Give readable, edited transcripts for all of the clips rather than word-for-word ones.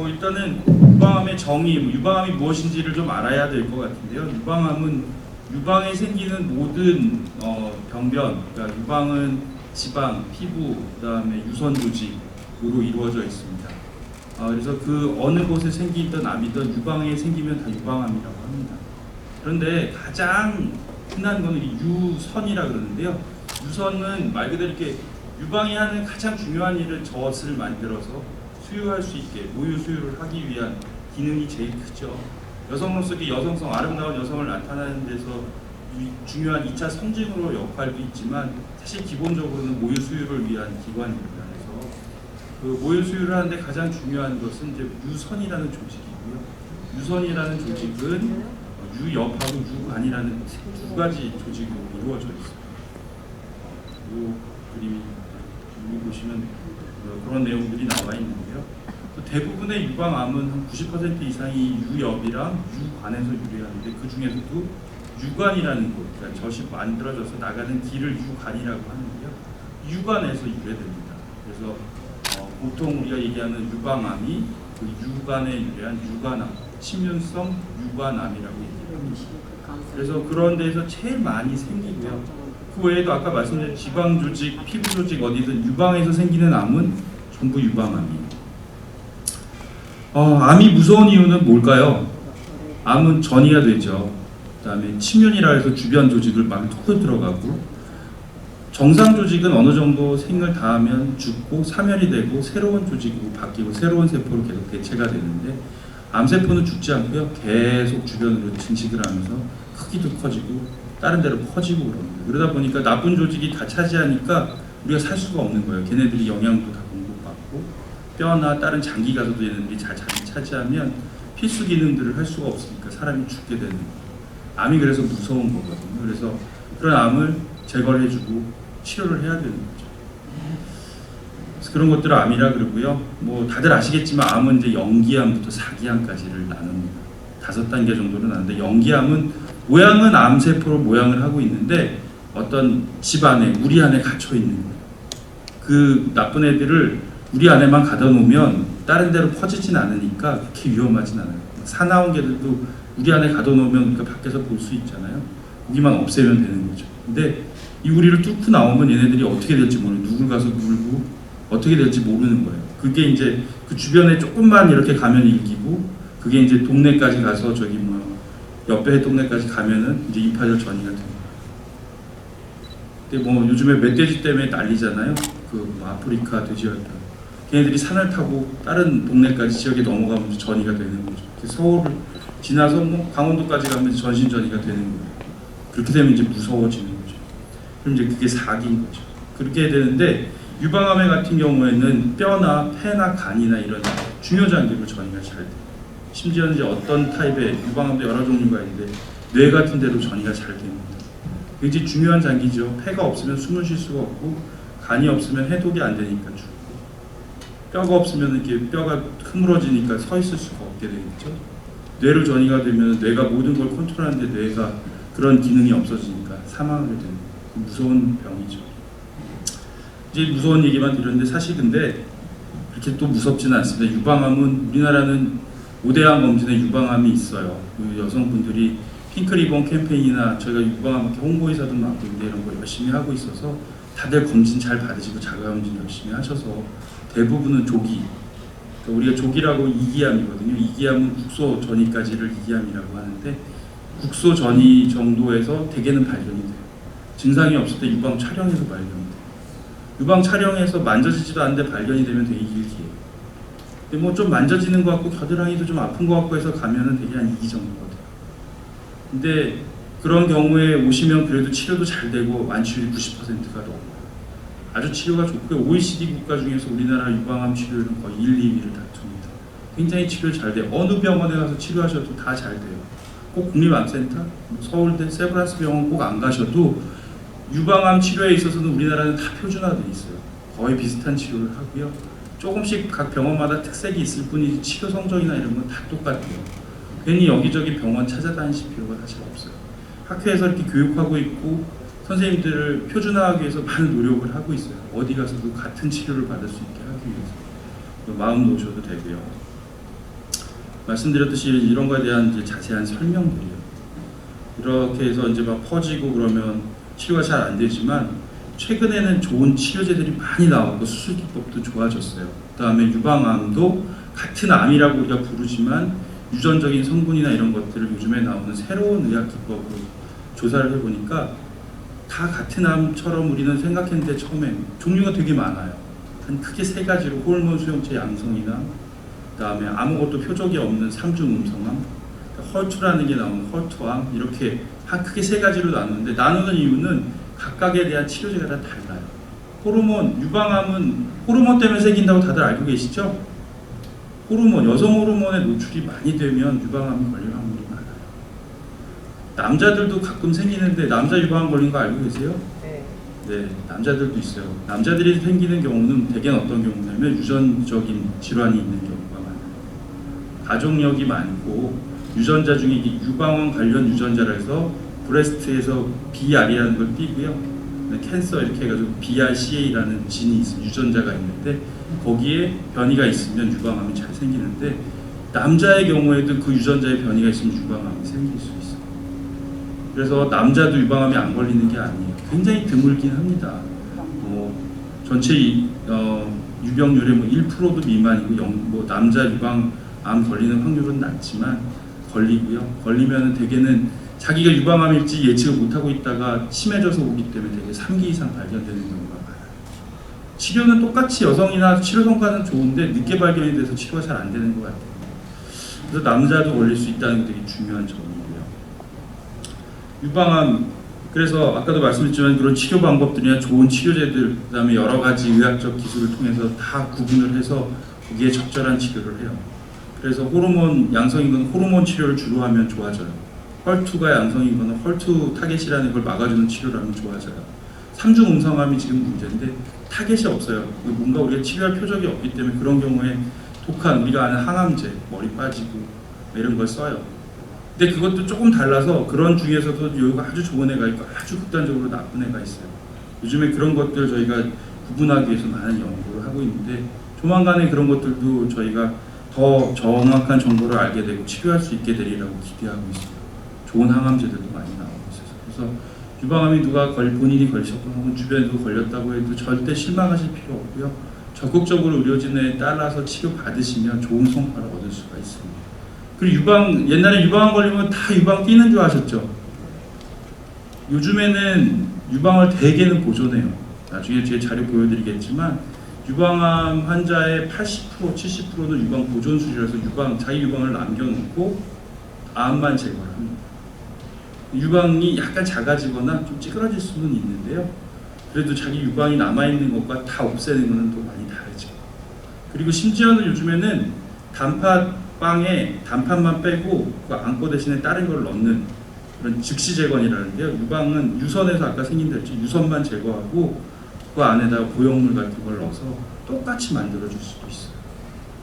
일단은 유방암의 정의, 유방암이 무엇인지를 좀 알아야 될 것 같은데요. 유방암은 유방에 생기는 모든 병변, 그러니까 유방은 지방, 피부, 그다음에 유선 조직으로 이루어져 있습니다. 그래서 그 어느 곳에 생기던 암이든 유방에 생기면 다 유방암이라고 합니다. 그런데 가장 흔한 거는 유선이라 그러는데요. 유선은 말 그대로 이렇게 유방이 하는 가장 중요한 일은 젖을 만들어서 수유할 수 있게 모유 수유를 하기 위한 기능이 제일 크죠. 여성으로서 여성성, 아름다운 여성을 나타내는 데서 중요한 2차 성징으로 역할도 있지만 사실 기본적으로는 모유 수유를 위한 기관입니다. 그래서 그 모유 수유를 하는데 가장 중요한 것은 이제 유선이라는 조직이고요. 유선이라는 조직은 유엽하고 유관이라는 두 가지 조직으로 이루어져 있습니다. 이 그림이 여기 보시면 그런 내용들이 나와 있는데요. 대부분의 유방암은 한 90% 이상이 유엽이랑 유관에서 유래하는데 그 중에서도 유관이라는 곳, 그러니까 젖이 만들어져서 나가는 길을 유관이라고 하는데요. 유관에서 유래됩니다. 그래서 보통 우리가 얘기하는 유방암이 그 유관에 유래한 유관암, 침륜성 유관암이라고 얘기합니다. 그래서 그런 데서 제일 많이 생기고요. 그 외에도 아까 말씀드린 지방 조직, 피부 조직 어디든 유방에서 생기는 암은 전부 유방암이에요. 암이 무서운 이유는 뭘까요? 암은 전이가 되죠. 그다음에 침륜이라 해서 주변 조직을 막 톡 들어가고, 정상 조직은 어느 정도 생을 다하면 죽고 사멸이 되고 새로운 조직으로 바뀌고 새로운 세포로 계속 대체가 되는데, 암세포는 죽지 않고요. 계속 주변으로 증식을 하면서 크기도 커지고 다른 데로 퍼지고 그럽니다. 그러다 보니까 나쁜 조직이 다 차지하니까 우리가 살 수가 없는 거예요. 걔네들이 영양도 다 공급받고 뼈나 다른 장기 가서도 얘네들이 잘 차지하면 필수 기능들을 할 수가 없으니까 사람이 죽게 되는 거예요. 암이 그래서 무서운 거거든요. 그래서 그런 암을 제거를 해주고 치료를 해야 되는 거죠. 그래서 그런 것들을 암이라 그러고요. 뭐 다들 아시겠지만 암은 이제 영기암부터 사기암까지를 나눕니다. 5단계 정도로 나는데, 영기암은 모양은 암세포로 모양을 하고 있는데 어떤 집 안에, 우리 안에 갇혀 있는 거예요. 그 나쁜 애들을 우리 안에만 가둬 놓으면 다른 데로 퍼지진 않으니까 그렇게 위험하진 않아요. 사나운 개들도 우리 안에 가둬 놓으면 우리가 밖에서 볼 수 있잖아요. 거기만 없애면 되는 거죠. 근데 이 우리를 뚫고 나오면 얘네들이 어떻게 될지 모르는, 누굴 가서 물고 어떻게 될지 모르는 거예요. 그게 이제 그 주변에 조금만 이렇게 가면 일기고, 그게 이제 동네까지 가서 저기 옆에 동네까지 가면은 이제 이파절 전이가 됩니다. 근데 요즘에 멧돼지 때문에 난리잖아요. 아프리카 돼지열병. 걔네들이 산을 타고 다른 동네까지 지역에 넘어가면 전이가 되는 거죠. 서울을 지나서 강원도까지 가면 전신전이가 되는 거예요. 그렇게 되면 이제 무서워지는 거죠. 그럼 이제 그게 사기인 거죠. 그렇게 되는데, 유방암 같은 경우에는 뼈나 폐나 간이나 이런 중요 장기로 전이가 잘 돼요. 심지어는 이제 어떤 타입의 유방암도 여러 종류가 있는데 뇌 같은 데도 전이가 잘 됩니다. 굉장히 중요한 장기죠. 폐가 없으면 숨을 쉴 수가 없고, 간이 없으면 해독이 안 되니까 죽고, 뼈가 없으면 이렇게 뼈가 흐물어지니까 서 있을 수가 없게 되겠죠. 뇌를 전이가 되면 뇌가 모든 걸 컨트롤하는데 뇌가 그런 기능이 없어지니까 사망하게 되는 무서운 병이죠. 이제 무서운 얘기만 드렸는데 사실 근데 그렇게 또 무섭지는 않습니다. 유방암은 우리나라는 5대암 검진에 유방암이 있어요. 그 여성분들이 핑크리본 캠페인이나 저희가 유방암 홍보의사도 많고 이런 거 열심히 하고 있어서 다들 검진 잘 받으시고 자가검진 열심히 하셔서 대부분은 조기, 그러니까 우리가 조기라고 이기암이거든요. 이기암은 국소 전이까지를 이기암이라고 하는데, 국소 전이 정도에서 대개는 발견이 돼요. 증상이 없을 때 유방 촬영에서 발견이 돼요. 유방 촬영에서 만져지지도 않는데 발견이 되면 되게 일기예요. 근데 좀 만져지는 것 같고 겨드랑이도 좀 아픈 것 같고 해서 가면은 되게 한 2기 정도거든요. 근데 그런 경우에 오시면 그래도 치료도 잘 되고 완치율이 90%가 넘어요. 아주 치료가 좋고요. OECD 국가 중에서 우리나라 유방암 치료율은 거의 1, 2위를 다툽니다. 굉장히 치료 잘 돼요. 어느 병원에 가서 치료하셔도 다 잘 돼요. 꼭 국립암센터, 서울대 세브란스 병원 꼭 안 가셔도 유방암 치료에 있어서는 우리나라는 다 표준화되어 있어요. 거의 비슷한 치료를 하고요. 조금씩 각 병원마다 특색이 있을 뿐이지 치료 성적이나 이런 건 다 똑같아요. 괜히 여기저기 병원 찾아다니실 필요가 사실 없어요. 학회에서 이렇게 교육하고 있고 선생님들을 표준화하기 위해서 많은 노력을 하고 있어요. 어디 가서도 같은 치료를 받을 수 있게 하기 위해서. 마음 놓으셔도 되고요. 말씀드렸듯이 이런 거에 대한 이제 자세한 설명들이요. 이렇게 해서 이제 막 퍼지고 그러면 치료가 잘 안 되지만 최근에는 좋은 치료제들이 많이 나오고 수술 기법도 좋아졌어요. 그다음에 유방암도 같은 암이라고 우리가 부르지만 유전적인 성분이나 이런 것들을 요즘에 나오는 새로운 의학 기법으로 조사를 해보니까 다 같은 암처럼 우리는 생각했는데 처음에 종류가 되게 많아요. 한 크게 세 가지로 호르몬 수용체 양성이나 그다음에 아무것도 표적이 없는 삼중 음성암, 헐투라는 게 나오는 헐투암, 이렇게 한 크게 세 가지로 나누는데 나누는 이유는 각각에 대한 치료제가 다 달라요. 호르몬, 유방암은 호르몬 때문에 생긴다고 다들 알고 계시죠? 호르몬, 여성 호르몬에 노출이 많이 되면 유방암이 걸릴 확률이 많아요. 남자들도 가끔 생기는데 남자 유방암 걸린 거 알고 계세요? 네, 남자들도 있어요. 남자들이 생기는 경우는 대개는 어떤 경우냐면 유전적인 질환이 있는 경우가 많아요. 가족력이 많고 유전자 중에 유방암 관련 유전자라 해서 브레스트에서 BR이라는 걸 띄고요. 캔서 이렇게 해가지고 BRCA라는 진이 있어요. 유전자가 있는데 거기에 변이가 있으면 유방암이 잘 생기는데 남자의 경우에도 그 유전자에 변이가 있으면 유방암이 생길 수 있어요. 그래서 남자도 유방암이 안 걸리는 게 아니에요. 굉장히 드물긴 합니다. 전체 유병률의 1%도 미만이고 남자 유방암 걸리는 확률은 낮지만 걸리고요. 걸리면 대개는 자기가 유방암일지 예측을 못하고 있다가 심해져서 오기 때문에 되게 3기 이상 발견되는 경우가 많아요. 치료는 똑같이 여성이나 치료 성과는 좋은데 늦게 발견이 돼서 치료가 잘 안 되는 것 같아요. 그래서 남자도 걸릴 수 있다는 게 되게 중요한 점이고요. 유방암, 그래서 아까도 말씀드렸지만 그런 치료 방법들이나 좋은 치료제들, 그 다음에 여러 가지 의학적 기술을 통해서 다 구분을 해서 거기에 적절한 치료를 해요. 그래서 호르몬 양성인 건 호르몬 치료를 주로 하면 좋아져요. 헐투가 양성인 거는 헐투 타겟이라는 걸 막아주는 치료를 하면 좋아져요. 삼중 음성암이 지금 문제인데 타겟이 없어요. 뭔가 우리가 치료할 표적이 없기 때문에 그런 경우에 독한 우리가 아는 항암제, 머리 빠지고 이런 걸 써요. 근데 그것도 조금 달라서 그런 중에서도 여기가 아주 좋은 애가 있고 아주 극단적으로 나쁜 애가 있어요. 요즘에 그런 것들 저희가 구분하기 위해서 많은 연구를 하고 있는데 조만간에 그런 것들도 저희가 더 정확한 정보를 알게 되고 치료할 수 있게 되리라고 기대하고 있습니다. 좋은 항암제들도 많이 나오고 있어서 그래서 유방암이 누가 본인이 걸리셨거나 혹은 주변에도 걸렸다고 해도 절대 실망하실 필요 없고요. 적극적으로 의료진에 따라서 치료 받으시면 좋은 성과를 얻을 수가 있습니다. 그리고 옛날에 유방암 걸리면 다 유방 뛰는 줄 아셨죠? 요즘에는 유방을 대개는 보존해요. 나중에 제 자료 보여드리겠지만 유방암 환자의 80%, 70%는 유방 보존술이라서 자기 유방을 남겨놓고 암만 제거를 합니다. 유방이 약간 작아지거나 좀 찌그러질 수는 있는데요. 그래도 자기 유방이 남아있는 것과 다 없애는 것은 또 많이 다르죠. 그리고 심지어는 요즘에는 단팥빵에 단팥만 빼고 그 안고 대신에 다른 걸 넣는 그런 즉시 제거이라는데요. 유방은 유선에서 아까 생긴다 했죠. 유선만 제거하고 그 안에다가 고형물 같은 걸 넣어서 똑같이 만들어줄 수도 있어요.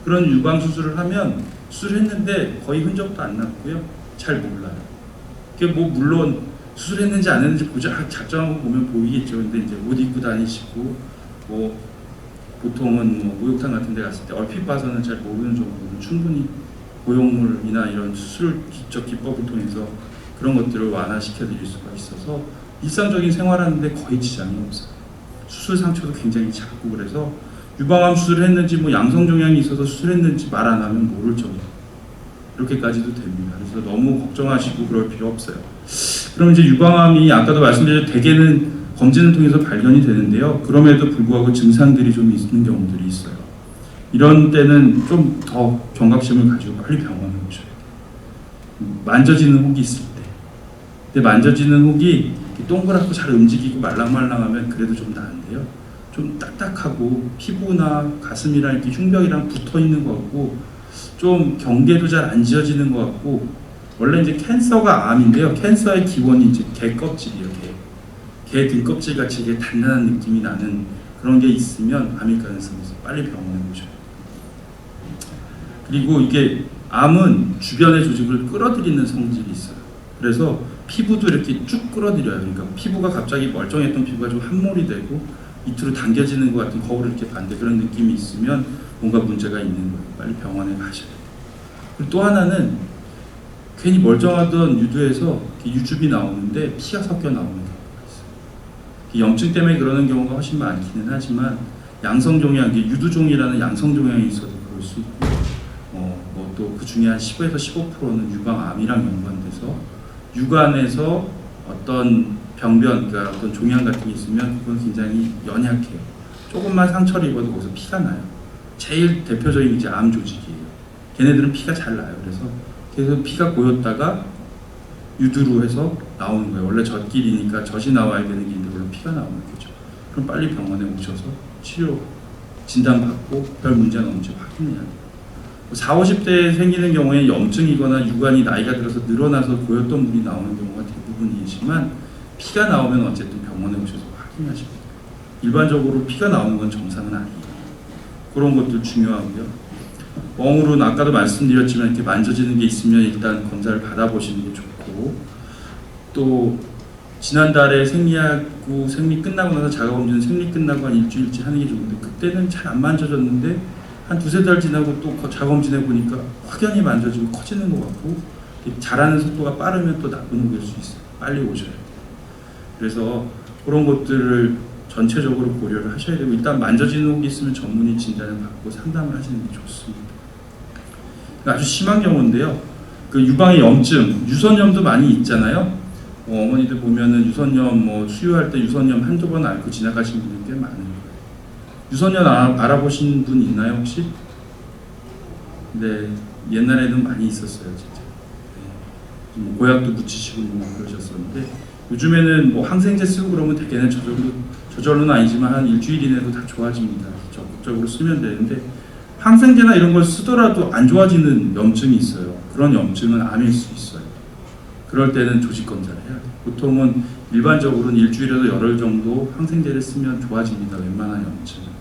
그런 유방 수술을 하면 수술했는데 거의 흔적도 안 남고요. 잘 몰라요. 그게 물론 수술했는지 안 했는지 작정하고 보면 보이겠죠. 근데 이제 옷 입고 다니시고 보통은 목욕탕 같은 데 갔을 때 얼핏 봐서는 잘 모르는 정도는 충분히 고형물이나 이런 수술 기법을 통해서 그런 것들을 완화시켜 드릴 수가 있어서 일상적인 생활하는데 거의 지장이 없어요. 수술 상처도 굉장히 작고 그래서 유방암 수술을 했는지 양성 종양이 있어서 수술했는지 말 안 하면 모를 정도. 이렇게까지도 됩니다. 그래서 너무 걱정하시고 그럴 필요 없어요. 그럼 이제 유방암이 아까도 말씀드렸듯이 대개는 검진을 통해서 발견이 되는데요. 그럼에도 불구하고 증상들이 좀 있는 경우들이 있어요. 이런 때는 좀 더 경각심을 가지고 빨리 병원에 오셔야 돼요. 만져지는 혹이 있을 때. 근데 만져지는 혹이 동그랗고 잘 움직이고 말랑말랑하면 그래도 좀 나은데요. 좀 딱딱하고 피부나 가슴이랑 이렇게 흉벽이랑 붙어 있는 것 같고 좀 경계도 잘 안 지어지는 것 같고 원래 이제 캔서가 암인데요. 캔서의 기원이 이제 개 껍질이에요. 개 등껍질 같이 이게 단단한 느낌이 나는 그런 게 있으면 암일 가능성이 있어서 빨리 병원에 오셔야 돼요. 그리고 이게 암은 주변의 조직을 끌어들이는 성질이 있어요. 그래서 피부도 이렇게 쭉 끌어들여요. 그러니까 피부가 갑자기 멀쩡했던 피부가 좀 함몰이 되고 밑으로 당겨지는 것 같은 거울을 이렇게 반대 그런 느낌이 있으면 뭔가 문제가 있는 거예요. 빨리 병원에 가셔야 돼요. 그리고 또 하나는 괜히 멀쩡하던 유두에서 유즙이 나오는데 피가 섞여 나오는 경우가 있어요. 염증 때문에 그러는 경우가 훨씬 많기는 하지만 양성종양, 유두종이라는 양성종양이 있어도 그럴 수 있고 뭐 또 그 중에 한 10에서 15%는 유방암이랑 연관돼서 유관에서 어떤 병변, 그러니까 어떤 종양 같은 게 있으면 그건 굉장히 연약해요. 조금만 상처를 입어도 거기서 피가 나요. 제일 대표적인 이제 암 조직이에요. 걔네들은 피가 잘 나요. 그래서 피가 고였다가 유두로 해서 나오는 거예요. 원래 젖길이니까 젖이 나와야 되는 게 있는데 원래 피가 나오는 거죠. 그럼 빨리 병원에 오셔서 치료 진단받고 별 문제는 없는지 확인해야 돼요. 40, 50대에 생기는 경우에 염증이거나 유관이 나이가 들어서 늘어나서 고였던 물이 나오는 경우가 대부분이지만 피가 나오면 어쨌든 병원에 오셔서 확인하셔야 돼요. 일반적으로 피가 나오는 건 정상은 아니에요. 그런 것도 중요하고요. 멍으로 아까도 말씀드렸지만 이렇게 만져지는 게 있으면 일단 검사를 받아보시는 게 좋고, 또 지난달에 생리하고 생리 끝나고 나서 자가검진 생리 끝나고 한 일주일째 하는 게 좋은데 그때는 잘 안 만져졌는데 한 두세 달 지나고 또 자가검진해 보니까 확연히 만져지고 커지는 것 같고 자라는 속도가 빠르면 또 나쁜 혹일 수 있어요. 빨리 오셔야 돼요. 그래서 그런 것들을 전체적으로 고려를 하셔야 되고 일단 만져지는 혹이 있으면 전문의 진단을 받고 상담을 하시는 게 좋습니다. 아주 심한 경우인데요. 그 유방의 염증, 유선염도 많이 있잖아요. 어머니들 보면은 유선염 뭐 수유할 때 유선염 한두 번 앓고 지나가신 분들 꽤 많은 거예요. 유선염 알아보신 분 있나요 혹시? 네, 옛날에는 많이 있었어요 진짜. 네. 뭐 고약도 묻히시고 뭐 그러셨었는데 요즘에는 뭐 항생제 쓰고 그러면 대개는 저절로는 아니지만 한 일주일 이내로 다 좋아집니다. 적극적으로 쓰면 되는데 항생제나 이런 걸 쓰더라도 안 좋아지는 염증이 있어요. 그런 염증은 암일 수 있어요. 그럴 때는 조직 검사를 해야 돼요. 보통은 일반적으로는 일주일에서 열흘 정도 항생제를 쓰면 좋아집니다. 웬만한 염증은.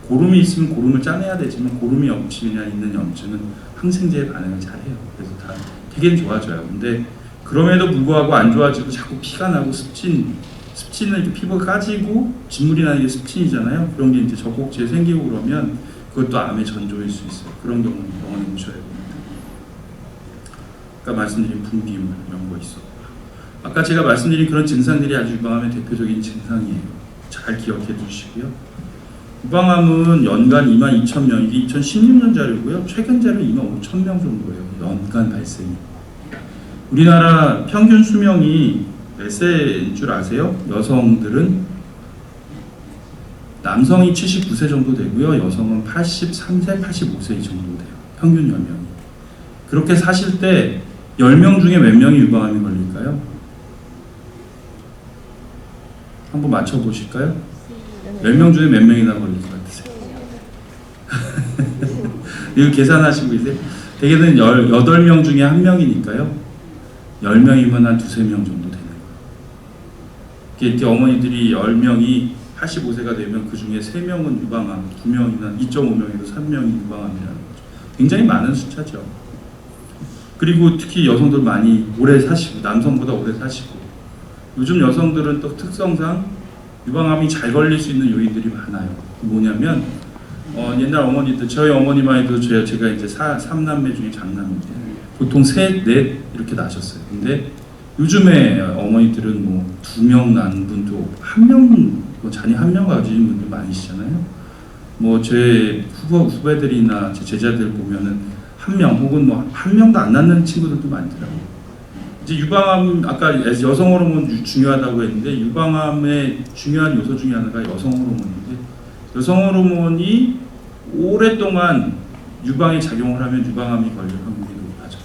고름이 있으면 고름을 짜내야 되지만 고름이 없이나 있는 염증은 항생제에 반응을 잘해요. 그래서 다 되게 좋아져요. 근데 그럼에도 불구하고 안 좋아지고 자꾸 피가 나고 습진은 이렇게 피부가 까지고 진물이 나는 게 습진이잖아요. 그런 게 이제 젖꼭지에 생기고 그러면 그것도 암의 전조일 수 있어요. 그런 경우는 병원에 오셔야 됩니다. 아까 말씀드린 분비물 이런 거 있었고 아까 제가 말씀드린 그런 증상들이 아주 유방암의 대표적인 증상이에요. 잘 기억해 두시고요. 유방암은 연간 22,000명, 이게 2016년 자료고요. 최근 자료 25,000명 정도예요. 연간 발생이. 우리나라 평균 수명이 몇 세인 줄 아세요? 여성들은 남성이 79세 정도 되고요. 여성은 83세, 85세 정도 돼요. 평균 연령이. 그렇게 사실 때 10명 중에 몇 명이 유방암이 걸릴까요? 한번 맞춰보실까요? 10명 중에 몇 명이나 걸릴 것 같으세요? 이거 계산하시고 계세요? 대개는 18명 중에 1명이니까요. 10명이면 한 2~3명 정도 되는 거예요. 이렇게 어머니들이 10명이 85세가 되면 그 중에 3명은 유방암, 2명이나 2.5명에서 3명이 유방암이라는 거죠. 굉장히 많은 숫자죠. 그리고 특히 여성들 많이 오래 사시고 남성보다 오래 사시고 요즘 여성들은 또 특성상 유방암이 잘 걸릴 수 있는 요인들이 많아요. 뭐냐면 옛날 어머니들 저희 어머니만 해도 제가 이제 3남매 중에 장남인데 보통 셋, 넷 이렇게 나셨어요. 근데 요즘에 어머니들은 뭐 2명 낳은 분도 1명, 뭐 자녀 1명 가지신 분들 많으시잖아요. 뭐 제 후배들이나 제 제자들 보면은 1명 혹은 뭐 1명도 안 낳는 친구들도 많더라고요. 이제 유방암 아까 여성 호르몬 중요하다고 했는데 유방암의 중요한 요소 중에 하나가 여성 호르몬인데 여성 호르몬이 오랫동안 유방에 작용을 하면 유방암이 걸릴 확률이 높아져.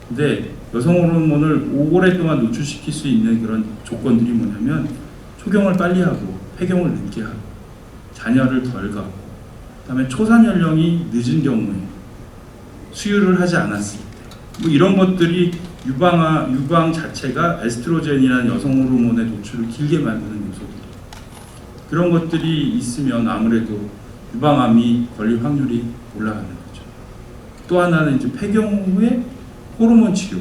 근데 여성 호르몬을 오랫동안 노출시킬 수 있는 그런 조건들이 뭐냐면 초경을 빨리 하고 폐경을 늦게 하고 자녀를 덜 갖고 그다음에 초산 연령이 늦은 경우에 수유를 하지 않았을 때 뭐 이런 것들이 유방 자체가 에스트로겐이라는 여성 호르몬의 노출을 길게 만드는 요소들이에요. 그런 것들이 있으면 아무래도 유방암이 걸릴 확률이 올라가는 거죠. 또 하나는 이제 폐경 후에 호르몬 치료,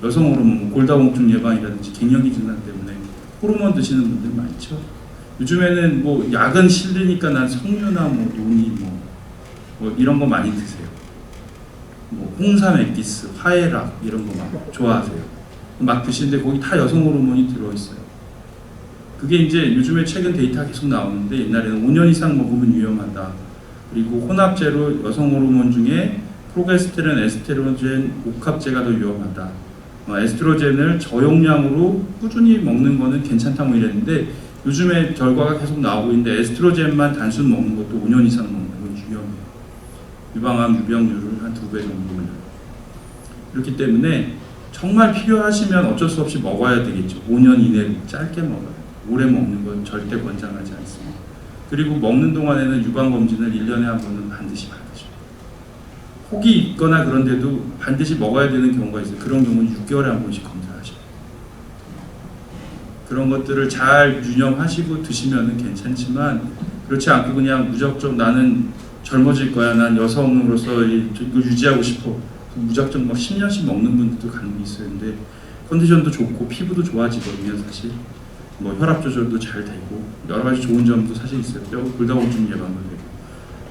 여성 호르몬, 골다공증 예방이라든지 갱년기 증상 때문에 호르몬 드시는 분들 많죠. 요즘에는 뭐 약은 싫으니까 난 석류나 뭐 논이 뭐 이런 거 많이 드세요. 뭐 홍삼 액기스, 화해락 이런 거 막 좋아하세요. 막 드시는데 거기 다 여성 호르몬이 들어있어요. 그게 이제 요즘에 최근 데이터가 계속 나오는데 옛날에는 5년 이상 먹으면 위험하다. 그리고 혼합제로 여성 호르몬 중에 프로게스테론, 에스트로겐, 옥합제가 더 위험하다. 에스트로겐을 저용량으로 꾸준히 먹는 거는 괜찮다 뭐 이랬는데 요즘에 결과가 계속 나오고 있는데 에스트로겐만 단순 먹는 것도 5년 이상 먹는 건 위험해요. 유방암 유병률을 한 2배 정도 올려요. 그렇기 때문에 정말 필요하시면 어쩔 수 없이 먹어야 되겠죠. 5년 이내로 짧게 먹어요. 오래 먹는 건 절대 권장하지 않습니다. 그리고 먹는 동안에는 유방검진을 1년에 한 번은 반드시 받으셔요. 혹이 있거나 그런데도 반드시 먹어야 되는 경우가 있어요. 그런 경우는 6개월에 한 번씩 검사하셔요. 그런 것들을 잘 유념하시고 드시면 괜찮지만 그렇지 않고 그냥 무작정 나는 젊어질 거야, 난 여성으로서 이걸 유지하고 싶어, 무작정 막 10년씩 먹는 분들도 간혹 있어요. 근데 컨디션도 좋고 피부도 좋아지거든요. 사실 뭐 혈압 조절도 잘 되고 여러 가지 좋은 점도 사실 있어요. 뼈 골다공증 예방도 되고.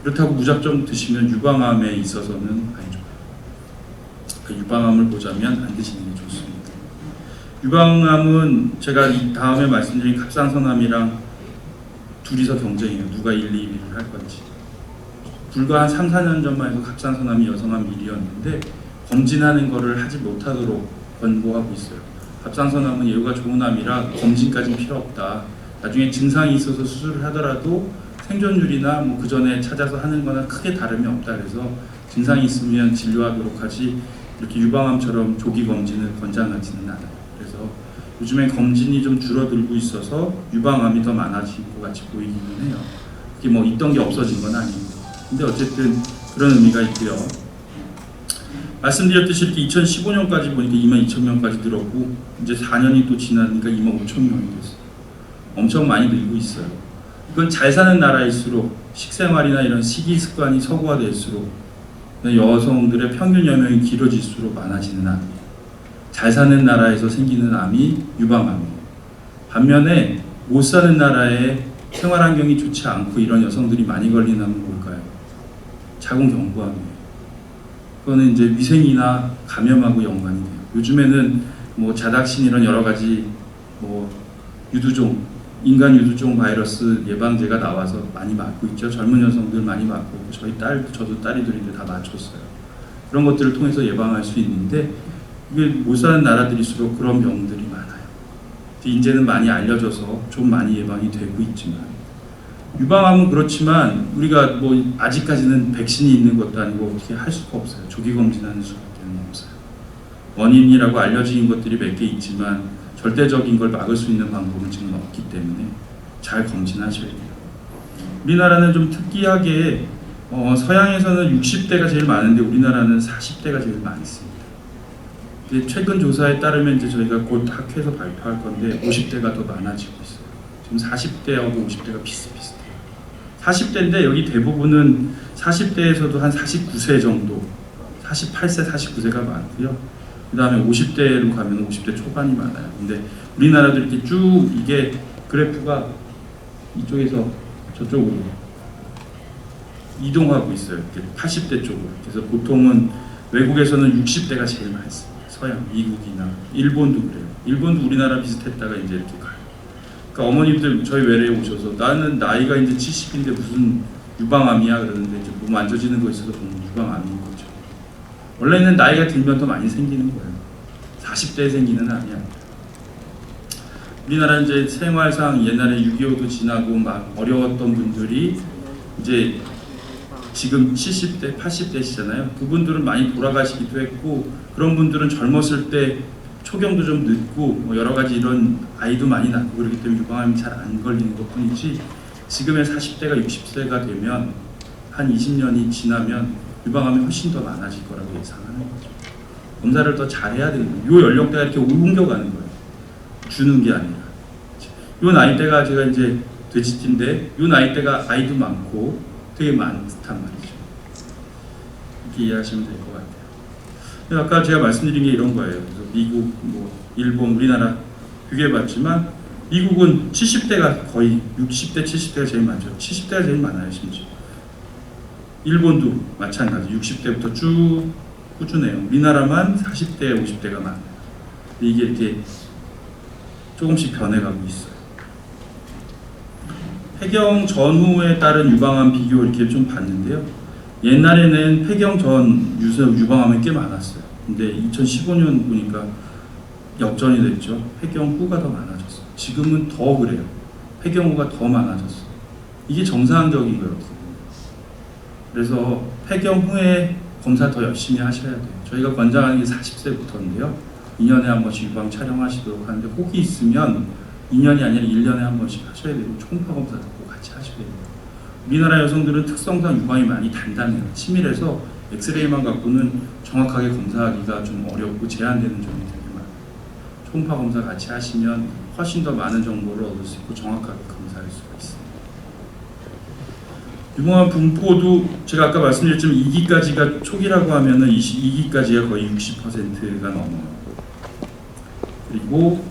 그렇다고 무작정 드시면 유방암에 있어서는 안 좋아요. 그 유방암을 보자면 안 드시는 게 좋습니다. 유방암은 제가 이 다음에 말씀드린 갑상선암이랑 둘이서 경쟁해요. 누가 1, 2, 1위를 할 건지. 불과 한 3, 4년 전만 해도 갑상선암이 여성암 1위였는데 검진하는 거를 하지 못하도록 권고하고 있어요. 갑상선암은 예후가 좋은 암이라 검진까지는 필요 없다. 나중에 증상이 있어서 수술을 하더라도 생존율이나 뭐 그 전에 찾아서 하는 거나 크게 다름이 없다. 그래서 증상이 있으면 진료하도록 하지 이렇게 유방암처럼 조기 검진을 권장하지는 않아요. 그래서 요즘엔 검진이 좀 줄어들고 있어서 유방암이 더 많아진 것 같이 보이기는 해요. 그게 뭐 있던 게 없어진 건 아니고. 근데 어쨌든 그런 의미가 있고요. 말씀드렸듯이 이렇게 2015년까지 보니까 22,000명까지 늘었고 이제 4년이 또 지나니까 25,000명이 됐어요. 엄청 많이 늘고 있어요. 이건 잘 사는 나라일수록 식생활이나 이런 식이 습관이 서구화될수록 여성들의 평균 여명이 길어질수록 많아지는 암이에요. 잘 사는 나라에서 생기는 암이 유방암이에요. 반면에 못 사는 나라에 생활 환경이 좋지 않고 이런 여성들이 많이 걸리는 암은 뭘까요? 자궁경부암이에요. 그거는 이제 위생이나 감염하고 연관이 돼요. 요즘에는 뭐 자닥신 이런 여러 가지 뭐 유두종, 인간 유두종 바이러스 예방제가 나와서 많이 맞고 있죠. 젊은 여성들 많이 맞고 저희 딸, 저도 딸이 둘인데 다 맞췄어요. 그런 것들을 통해서 예방할 수 있는데 이게 못 사는 나라들일수록 그런 병들이 많아요. 이제는 많이 알려져서 좀 많이 예방이 되고 있지만 유방암은 그렇지만 우리가 뭐 아직까지는 백신이 있는 것도 아니고 어떻게 할 수가 없어요. 조기 검진하는 수밖에 없어요. 원인이라고 알려진 것들이 몇 개 있지만 절대적인 걸 막을 수 있는 방법은 지금 없기 때문에 잘 검진하셔야 돼요. 우리나라는 좀 특이하게 서양에서는 60대가 제일 많은데 우리나라는 40대가 제일 많습니다. 최근 조사에 따르면 이제 저희가 곧 학회에서 발표할 건데 50대가 더 많아지고 있어요. 지금 40대하고 50대가 비슷비슷해요. 40대인데 여기 대부분은 40대에서도 한 49세 정도, 48세, 49세가 많고요. 그 다음에 50대로 가면 50대 초반이 많아요. 근데 우리나라도 이렇게 쭉 이게 그래프가 이쪽에서 저쪽으로 이동하고 있어요. 80대 쪽으로. 그래서 보통은 외국에서는 60대가 제일 많습니다. 서양, 미국이나 일본도 그래요. 일본도 우리나라 비슷했다가 이제 이렇게 가요. 그러니까 어머님들 저희 외래에 오셔서 나는 나이가 이제 70인데 무슨 유방암이야 그러는데 이제 뭐 만져지는 거 있어서 보면 유방암인 거죠. 원래는 나이가 들면 더 많이 생기는 거예요. 40대에 생기는 암이 아니라. 우리나라 이제 생활상 옛날에 6.25도 지나고 막 어려웠던 분들이 이제 지금 70대, 80대시잖아요. 그분들은 많이 돌아가시기도 했고 그런 분들은 젊었을 때 초경도 좀 늦고 뭐 여러 가지 이런 아이도 많이 낳고 그렇기 때문에 유방암이 잘 안 걸리는 것 뿐이지 지금의 40대가 60세가 되면 한 20년이 지나면 유방암이 훨씬 더 많아질 거라고 예상하는 거죠. 검사를 더 잘해야 되는 거예요. 이 연령대가 이렇게 옮겨가는 거예요. 주는 게 아니라. 이 나이대가 제가 이제 돼지띠인데 이 나이대가 아이도 많고 되게 많단 말이죠. 이렇게 이해하시면 될 것 같아요. 아까 제가 말씀드린 게 이런 거예요. 그래서 미국, 뭐 일본, 우리나라 비교해봤지만 미국은 70대가 거의 60대, 70대가 제일 많죠. 70대가 제일 많아요, 심지어. 일본도 마찬가지. 60대부터 쭉 꾸준해요. 우리나라만 40대, 50대가 많아요. 이게 이렇게 조금씩 변해가고 있어요. 폐경 전후에 따른 유방암 비교 이렇게 좀 봤는데요. 옛날에는 폐경 전 유방암이 꽤 많았어요. 근데 2015년 보니까 역전이 됐죠. 폐경 후가 더 많아졌어요. 지금은 더 그래요. 폐경 후가 더 많아졌어요. 이게 정상적인 거예요. 그래서 폐경 후에 검사 더 열심히 하셔야 돼요. 저희가 권장하는 게 40세부터인데요. 2년에 한 번씩 유방 촬영하시도록 하는데 혹이 있으면 2년이 아니라 1년에 한 번씩 하셔야 되고 초음파 검사도 꼭 같이 하셔야 돼요. 우리나라 여성들은 특성상 유방이 많이 단단해요. 치밀해서 엑스레이만 갖고는 정확하게 검사하기가 좀 어렵고 제한되는 점이 되게 많아요. 초음파 검사 같이 하시면 훨씬 더 많은 정보를 얻을 수 있고 정확하게 검사할 수가 있어요. 유방암 분포도 제가 아까 말씀드렸지만 2기까지가 초기라고 하면은 2기까지가 거의 60%가 넘어요. 그리고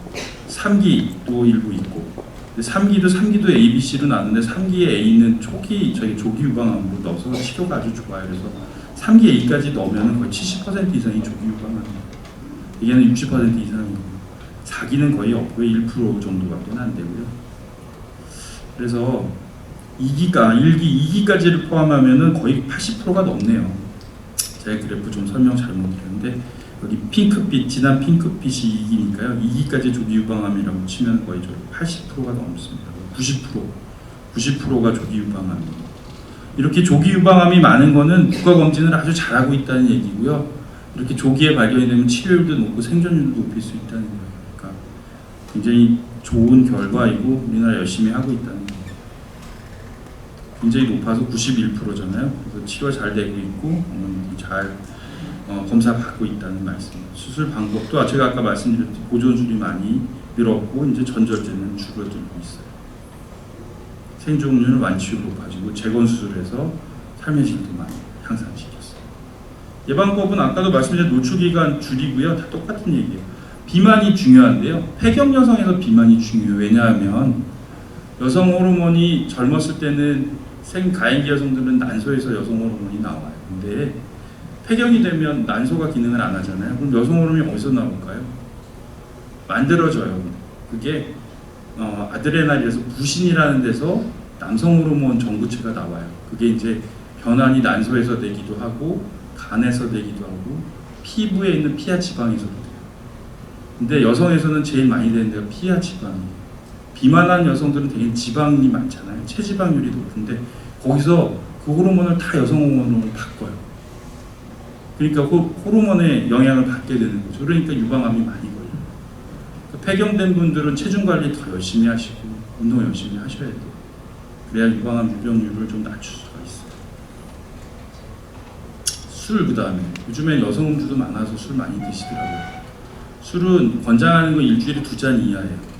3기도 일부 있고 3기도 A, B, C로 나누는데 3기의 A는 조기 유방암으로 넣어서 치료가 아주 좋아요. 그래서 3기 A까지 넣으면 거의 70% 이상이 조기 유방암이에요. 이게는 60% 이상이고 4기는 거의 없고요. 1% 정도밖에 안 되고요. 그래서 2기까지를 포함하면 거의 80%가 넘네요. 제가 그래프 좀 설명 잘못드렸는데 여기 핑크빛, 진한 핑크빛이 2기니까요. 2기까지 조기 유방암이라고 치면 거의 80%가 넘습니다. 90%가 조기 유방암이에요. 이렇게 조기 유방암이 많은 거는 국가 검진을 아주 잘하고 있다는 얘기고요. 이렇게 조기에 발견이 되면 치료율도 높고 생존율도 높일 수 있다는 거예요. 그러니까 굉장히 좋은 결과이고 우리나라 열심히 하고 있다는 거예요. 굉장히 높아서 91%잖아요. 그래서 치료 잘 되고 있고 잘 검사 받고 있다는 말씀입니다. 수술 방법도 제가 아까 말씀드렸듯이 보존술이 많이 늘었고 이제 전절제는 줄어들고 있어요. 생존율 완치율 높아지고 재건수술에서 삶의 질도 많이 향상시켰어요. 예방법은 아까도 말씀드린 노출기간 줄이고요. 다 똑같은 얘기예요. 비만이 중요한데요. 폐경 여성에서 비만이 중요해요. 왜냐하면 여성 호르몬이 젊었을 때는 생가임기 여성들은 난소에서 여성 호르몬이 나와요. 근데 폐경이 되면 난소가 기능을 안 하잖아요. 그럼 여성 호르몬이 어디서 나올까요? 만들어져요. 그게 아드레날이라서 부신이라는 데서 남성 호르몬 전구체가 나와요. 그게 이제 변환이 난소에서 되기도 하고 간에서 되기도 하고 피부에 있는 피하 지방에서도 돼요. 근데 여성에서는 제일 많이 되는 데가 피하 지방이에요. 비만한 여성들은 되게 지방이 많잖아요. 체지방률이 높은데 거기서 그 호르몬을 다 여성 호르몬으로 바꿔요. 그러니까 호르몬의 영향을 받게 되는 거죠. 그러니까 유방암이 많이 걸려요. 그러니까 폐경된 분들은 체중 관리 더 열심히 하시고 운동 열심히 하셔야 돼요. 그래야 유방암 유병률을 좀 낮출 수가 있어요. 술 그다음에 요즘에 여성 음주도 많아서 술 많이 드시더라고요. 술은 권장하는 건 일주일에 2잔 이하예요.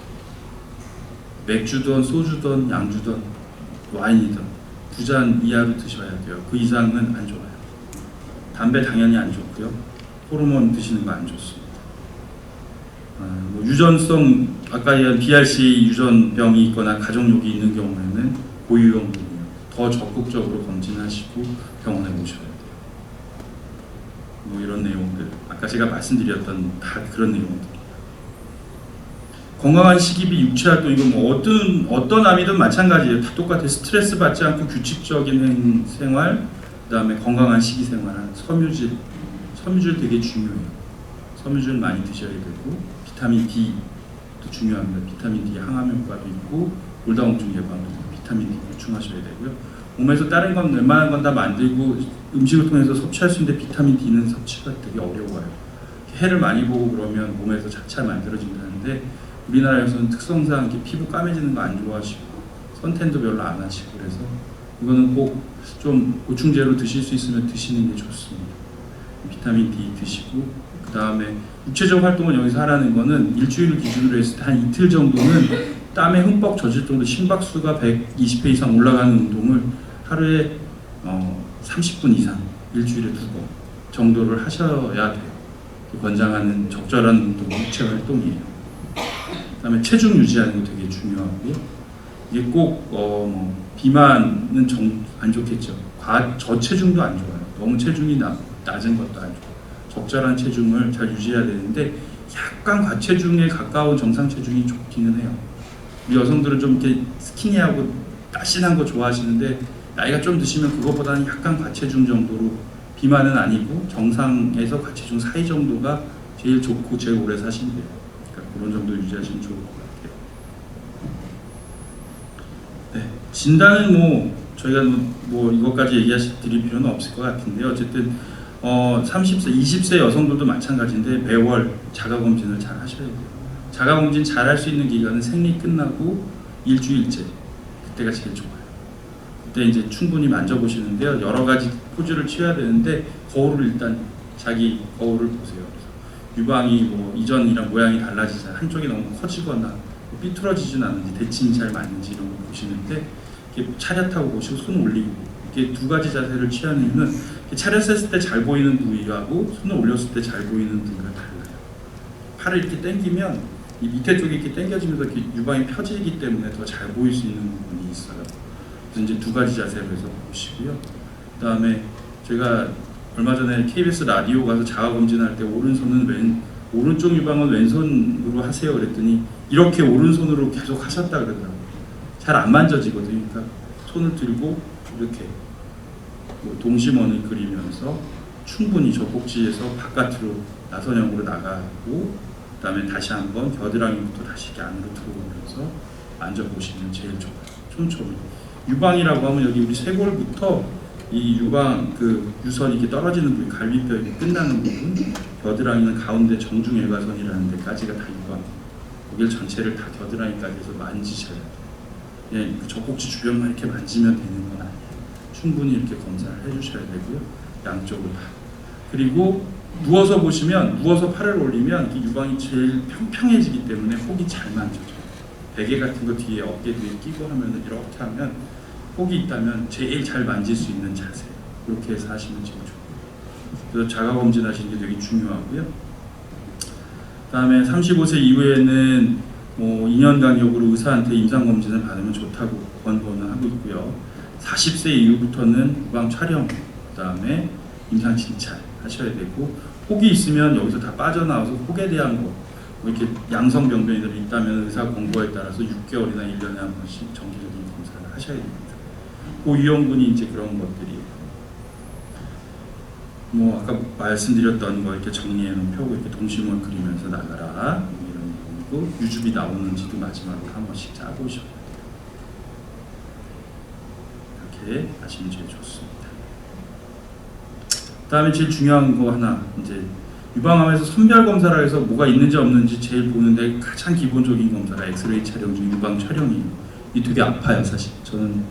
맥주든 소주든 양주든 와인이든 2잔 이하로 드셔야 돼요. 그 이상은 안 좋아요. 담배 당연히 안 좋고요. 호르몬 드시는 거 안 좋습니다. 유전성 아까 얘기한 BRCA 유전병이 있거나 가족력이 있는 경우에는 고유형분이에요. 더 적극적으로 검진하시고 병원에 오셔야 돼요. 이런 내용들 아까 제가 말씀드렸던 다 그런 내용들. 건강한 식이비, 육체활동 이건 어떤 암이든 마찬가지예요. 다 똑같아요. 스트레스 받지 않고 규칙적인 생활, 그다음에 건강한 식이생활, 섬유질 되게 중요해요. 섬유질 많이 드셔야 되고 비타민 D도 중요합니다. 비타민 D 항암 효과도 있고 골다공증 예방도 비타민 D 보충하셔야 되고요. 몸에서 다른 건 웬만한 건 다 만들고 음식을 통해서 섭취할 수 있는데 비타민 D는 섭취가 되게 어려워요. 해를 많이 보고 그러면 몸에서 자체 만들어진다는데 우리나라에서는 특성상 이렇게 피부 까매지는 거 안 좋아하시고 선탠도 별로 안 하시고 그래서 이거는 꼭 좀 보충제로 드실 수 있으면 드시는 게 좋습니다. 비타민 D 드시고 그 다음에 육체적 활동을 여기서 하라는 거는 일주일을 기준으로 했을 때 한 이틀 정도는 땀에 흠뻑 젖을 정도 심박수가 120회 이상 올라가는 운동을 하루에 30분 이상 일주일에 2번 정도를 하셔야 돼요. 권장하는 적절한 운동, 육체 활동이에요. 그 다음에 체중 유지하는 거 되게 중요하고요. 이게 꼭 비만은 안 좋겠죠. 저체중도 안 좋아요. 너무 체중이 낮은 것도 안 좋아요. 적절한 체중을 잘 유지해야 되는데 약간 과체중에 가까운 정상 체중이 좋기는 해요. 우리 여성들은 좀 이렇게 스키니하고 따신한 거 좋아하시는데 나이가 좀 드시면 그것보다는 약간 과체중 정도로 비만은 아니고 정상에서 과체중 사이 정도가 제일 좋고 제일 오래 사신대요. 그러니까 그런 정도 유지하시면 좋을 것 같아요. 네, 진단은 저희가 이것까지 드릴 필요는 없을 것 같은데요. 어쨌든 30세, 20세 여성들도 마찬가지인데 매월 자가검진을 잘 하셔야 돼요. 자가검진 잘 할 수 있는 기간은 생리 끝나고 일주일째, 그때가 제일 좋아요. 그때 이제 충분히 만져보시는데요. 여러 가지 포즈를 취해야 되는데 거울을 일단 자기 거울을 보세요. 유방이 이전이랑 모양이 달라지잖아요. 한쪽이 너무 커지거나 삐뚤어지진 않는지 대칭이 잘 맞는지 이런 거 보시는데 이렇게 차렷하고 보시고 손 올리고 이렇게 두 가지 자세를 취하는 이유는 차렷했을 때 잘 보이는 부위하고 손을 올렸을 때 잘 보이는 부위가 달라요. 팔을 이렇게 당기면 이 밑에 쪽이 이렇게 당겨지면서 이렇게 유방이 펴지기 때문에 더 잘 보일 수 있는 부분이 있어요. 그래서 이제 두 가지 자세로 해서 보시고요. 그 다음에 제가 얼마 전에 KBS 라디오 가서 자가 검진할 때 오른쪽 유방은 왼손으로 하세요 그랬더니 이렇게 오른손으로 계속 하셨다 그러더라고요. 잘 안 만져지거든요. 그러니까 손을 들고 이렇게 동심원을 그리면서 충분히 젖꼭지에서 바깥으로 나선형으로 나가고 그 다음에 다시 한번 겨드랑이부터 다시 이렇게 안으로 들어오면서 만져보시면 제일 좋아요. 촘촘히. 유방이라고 하면 여기 우리 쇄골부터 이 유방 유선이 이렇게 떨어지는 부분, 갈비뼈 이렇게 끝나는 부분, 겨드랑이는 가운데 정중외과선이라는 데까지가 다 유방. 거길 전체를 다 겨드랑이까지 해서 만지셔야 돼요. 예, 젖꼭지 주변만 이렇게 만지면 되는 건 아니에요. 충분히 이렇게 검사를 해주셔야 되고요. 양쪽을 다. 그리고 누워서 보시면, 누워서 팔을 올리면 이 유방이 제일 평평해지기 때문에 혹이 잘 만져져요. 베개 같은 거 뒤에 어깨 뒤에 끼고 하면 이렇게 하면 혹이 있다면 제일 잘 만질 수 있는 자세예요. 그렇게 해서 하시면 제일 좋고요. 그래서 자가 검진하시는 게 되게 중요하고요. 그 다음에 35세 이후에는 2년 간격으로 의사한테 임상검진을 받으면 좋다고 권고는 하고 있고요. 40세 이후부터는 유방 촬영, 그 다음에 임상 진찰 하셔야 되고, 혹이 있으면 여기서 다 빠져나와서 혹에 대한 거, 이렇게 양성 병변이들이 있다면 의사 권고에 따라서 6개월이나 1년에 한 번씩 정기적인 검사를 하셔야 됩니다. 고위험군이 이제 그런 것들이에요. 아까 말씀드렸던 거 이렇게 정리해 놓은 표고 이렇게 동심원 그리면서 나가라 이런 거고, 유주비 나오는지도 마지막으로 한 번씩 짜보셔야 돼요. 이렇게 하시면 제일 좋습니다. 그다음에 제일 중요한 거 하나, 이제 유방암에서 선별 검사를 해서 뭐가 있는지 없는지 제일 보는데 가장 기본적인 검사가 엑스레이 촬영 중 유방 촬영이에요. 이 되게 아파요, 사실. 저는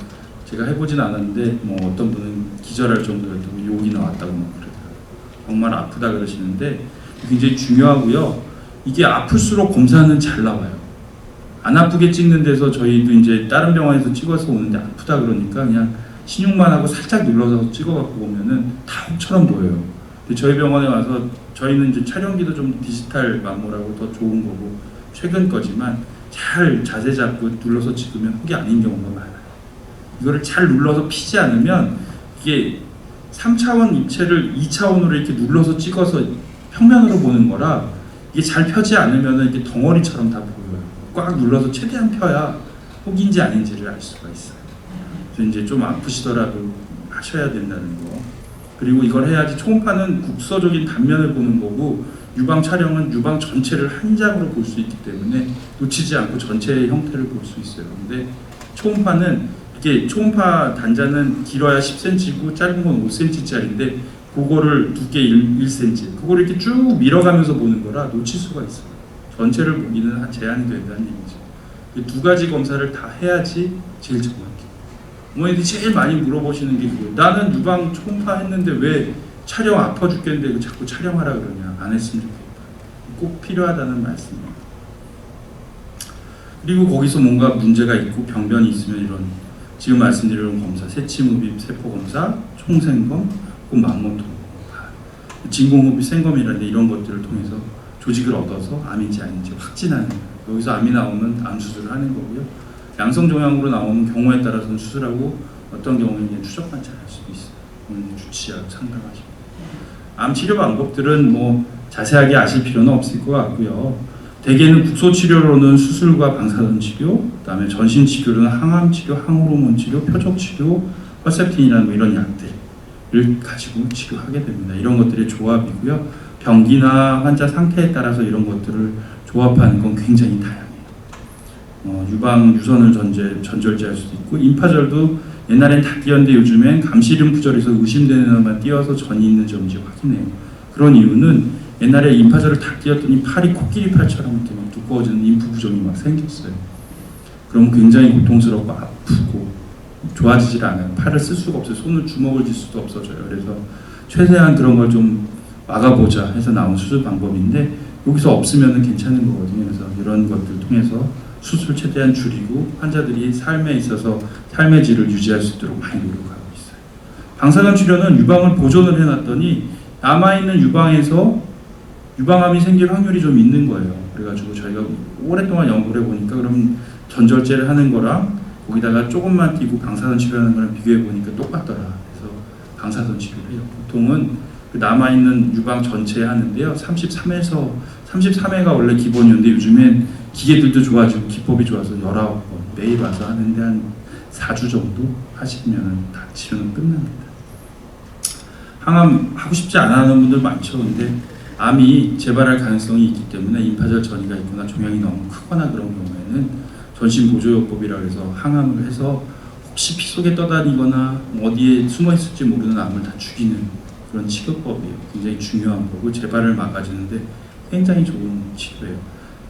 제가 해보진 않았는데 어떤 분은 기절할 정도였다고 욕이 나왔다고 막 그러더라고요. 정말 아프다 그러시는데 굉장히 중요하고요. 이게 아플수록 검사는 잘 나와요. 안 아프게 찍는 데서 저희도 이제 다른 병원에서 찍어서 오는데 아프다 그러니까 그냥 신용만 하고 살짝 눌러서 찍어갖고 오면은 다 혹처럼 보여요. 근데 저희 병원에 와서 저희는 이제 촬영기도 좀 디지털 마모라고 더 좋은 거고 최근 거지만 잘 자세 잡고 눌러서 찍으면 혹이 아닌 경우가 많아요. 이거를 잘 눌러서 피지 않으면 이게 3차원 입체를 2차원으로 이렇게 눌러서 찍어서 평면으로 보는 거라 이게 잘 펴지 않으면 이게 덩어리처럼 다 보여요. 꽉 눌러서 최대한 펴야 혹인지 아닌지를 알 수가 있어요. 그래서 이제 좀 아프시더라도 하셔야 된다는 거. 그리고 이걸 해야지 초음파는 국서적인 단면을 보는 거고 유방 촬영은 유방 전체를 한 장으로 볼 수 있기 때문에 놓치지 않고 전체의 형태를 볼 수 있어요. 근데 초음파는 이게 초음파 단자는 길어야 10cm고 짧은 건 5cm짜리인데 그거를 두께 1cm 그거를 이렇게 쭉 밀어가면서 보는 거라 놓칠 수가 있어요. 전체를 보기는 제한이 된다는 얘기죠. 두 가지 검사를 다 해야지 제일 정확해요. 어머니들이 제일 많이 물어보시는 게 그거예요. 나는 유방 초음파 했는데 왜 촬영 아파 죽겠는데 자꾸 촬영하라 그러냐. 안 했으면 좋겠다. 꼭 필요하다는 말씀이에요. 그리고 거기서 뭔가 문제가 있고 병변이 있으면 이런 지금 말씀드린 검사, 세침흡입 세포검사, 총생검, 혹은 맘모토, 진공흡입 생검이라는 이런 것들을 통해서 조직을 얻어서 암인지 아닌지 확진하는 거예요. 여기서 암이 나오면 암 수술을 하는 거고요. 양성종양으로 나오면 경우에 따라서는 수술하고 어떤 경우에는 추적 관찰할 수도 있어요. 주치의하고 상담하시고 암 치료 방법들은 뭐 자세하게 아실 필요는 없을 것 같고요. 대개는 국소 치료로는 수술과 방사선 치료, 그다음에 전신 치료로는 항암 치료, 항호르몬 치료, 표적 치료, 허셉틴이라는 뭐 이런 약들을 가지고 치료하게 됩니다. 이런 것들의 조합이고요. 병기나 환자 상태에 따라서 이런 것들을 조합하는 건 굉장히 다양해요. 유방 유선을 전절제할 수도 있고, 임파절도 옛날엔 다 띄었는데 요즘엔 감시름 부절에서 의심되는 것만 띄어서 전이 있는 점인지 확인해요. 그런 이유는 옛날에 임파절을 다 띄었더니 팔이 코끼리 팔처럼 이렇게 막 두꺼워지는 임프 부종이 막 생겼어요. 그럼 굉장히 고통스럽고 아프고 좋아지질 않아요. 팔을 쓸 수가 없어요. 손을 주먹을 쥘 수도 없어져요. 그래서 최대한 그런 걸 좀 막아보자 해서 나온 수술 방법인데, 여기서 없으면 괜찮은 거거든요. 그래서 이런 것들 통해서 수술 최대한 줄이고 환자들이 삶에 있어서 삶의 질을 유지할 수 있도록 많이 노력하고 있어요. 방사선 치료는 유방을 보존을 해놨더니 남아있는 유방에서 유방암이 생길 확률이 좀 있는 거예요. 그래가지고 저희가 오랫동안 연구를 해보니까 그럼 전절제를 하는 거랑 거기다가 조금만 띄고 방사선 치료하는 거랑 비교해보니까 똑같더라. 그래서 방사선 치료를 해요. 보통은 그 남아있는 유방 전체에 하는데요. 33회가 원래 기본이었는데 요즘엔 기계들도 좋아지고 기법이 좋아서 19번 매일 와서 하는데 한 4주 정도 하시면 다 치료는 끝납니다. 항암 하고 싶지 않아 하는 분들 많죠. 근데 암이 재발할 가능성이 있기 때문에 임파절 전이가 있거나 종양이 너무 크거나 그런 경우에는 전신보조요법이라고 해서 항암을 해서 혹시 피 속에 떠다니거나 어디에 숨어 있을지 모르는 암을 다 죽이는 그런 치료법이에요. 굉장히 중요한 거고 재발을 막아주는데 굉장히 좋은 치료예요.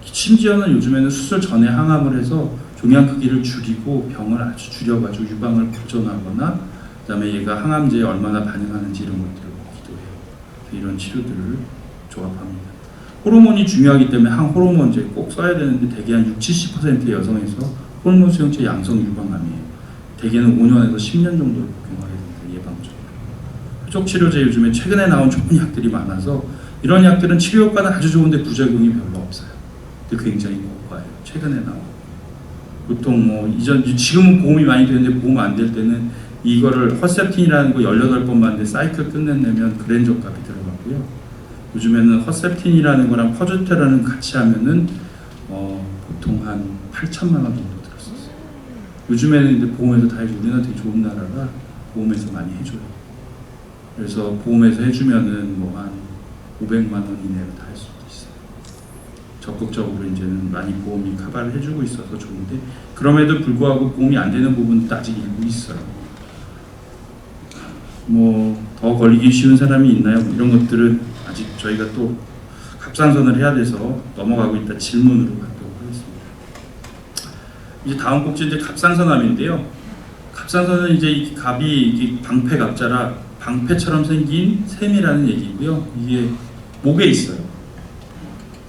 심지어는 요즘에는 수술 전에 항암을 해서 종양 크기를 줄이고 병을 아주 줄여가지고 유방을 보존하거나 그다음에 얘가 항암제에 얼마나 반응하는지 이런 것들을 보기도 해요. 이런 치료들을 조합합니다. 호르몬이 중요하기 때문에 항호르몬제 꼭 써야 되는데 대개 한 60-70%의 여성에서 호르몬 수용체 양성 유방암이에요. 대개는 5년에서 10년 정도를 복용하게 됩니다. 예방적으로. 표적 치료제 요즘에 최근에 나온 좋은 약들이 많아서 이런 약들은 치료 효과는 아주 좋은데 부작용이 별로 없어요. 근데 굉장히 고가예요. 최근에 나온. 보통 뭐 지금은 보험이 많이 되는데 보험 안 될 때는 이거를 허셉틴이라는 거 18번 맞는데 사이클 끝내면 그랜저 값이 들어가고요. 요즘에는 허셉틴이라는 거랑 퍼주테라는 같이 하면은 보통 한 8천만 원 정도 들었었어요. 요즘에는 근데 보험에서 다 해줘. 우리나라 되게 좋은 나라라 보험에서 많이 해줘요. 그래서 보험에서 해주면은 뭐 한 500만 원 이내로 다 할 수도 있어요. 적극적으로 이제는 많이 보험이 커버를 해주고 있어서 좋은데, 그럼에도 불구하고 보험이 안 되는 부분도 아직 일부 있어요. 뭐 더 걸리기 쉬운 사람이 있나요? 이런 것들은 아직 저희가 또 갑상선을 해야 돼서 넘어가고 있다 질문으로 갖도록 하겠습니다. 이제 다음 꼭지 이제 갑상선암인데요. 갑상선은 이제 이 갑이 방패 갑자라 방패처럼 생긴 샘이라는 얘기고요. 이게 목에 있어요.